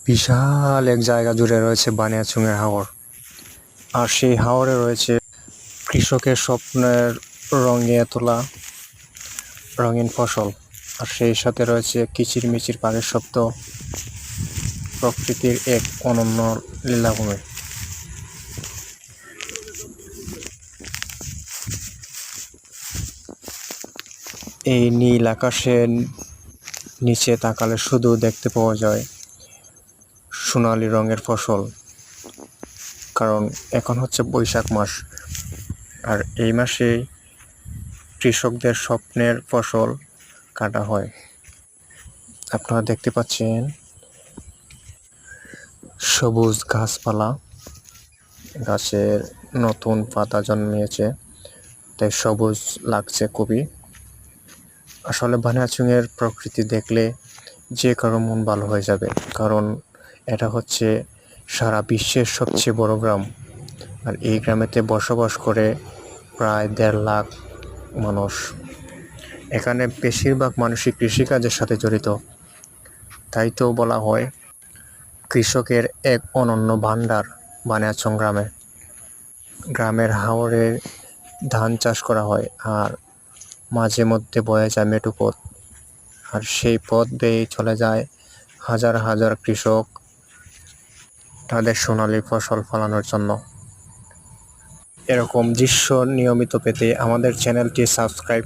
বিশাল এক জায়গা জুড়ে রয়েছে বানিয়াচংয়ের হাওর, আর সেই হাওরে রয়েছে কৃষকের স্বপ্নের রঙিয়ে তোলা রঙিন ফসল, আর সেই সাথে রয়েছে কিচিরমিচির পাখির শব্দ, প্রকৃতির এক অনন্য লীলাভূমি। এই নীল আকাশের নিচে তাকালে শুধু দেখতে পাওয়া যায় সোনালি রঙের ফসল, কারণ এখন হচ্ছে বৈশাখ মাস, আর এই মাসে কৃষকদের স্বপ্নের ফসল কাটা হয়। আপনারা দেখতে পাচ্ছেন সবুজ গাছপালা, গাছের নতুন পাতা জন্মিয়েছে, তাই সবুজ লাগছে খুবই। আসলে বানিয়াচংয়ের প্রকৃতি দেখলে যে কারো মন ভালো হয়ে যাবে, কারণ এটা হচ্ছে সারা বিশ্বের সবচেয়ে বড় গ্রাম, আর এই গ্রামেতে বসবাস করে প্রায় 1.5 লাখ মানুষ। এখানে বেশিরভাগ মানুষই কৃষিকাজের সাথে জড়িত, তাই তো বলা হয় কৃষকের এক অনন্য ভাণ্ডার বানিয়াচং গ্রামে। গ্রামের হাওরে ধান চাষ করা হয়, আর মাঝে মধ্যে বয়ে যায় মেঠো পথ, আর সেই পথ বেয়ে চলে যায় হাজার হাজার কৃষক তাদের সোনালী ফসল ফলানোর জন্য। এরকম দৃশ্য নিয়মিত পেতে আমাদের চ্যানেলটি সাবস্ক্রাইব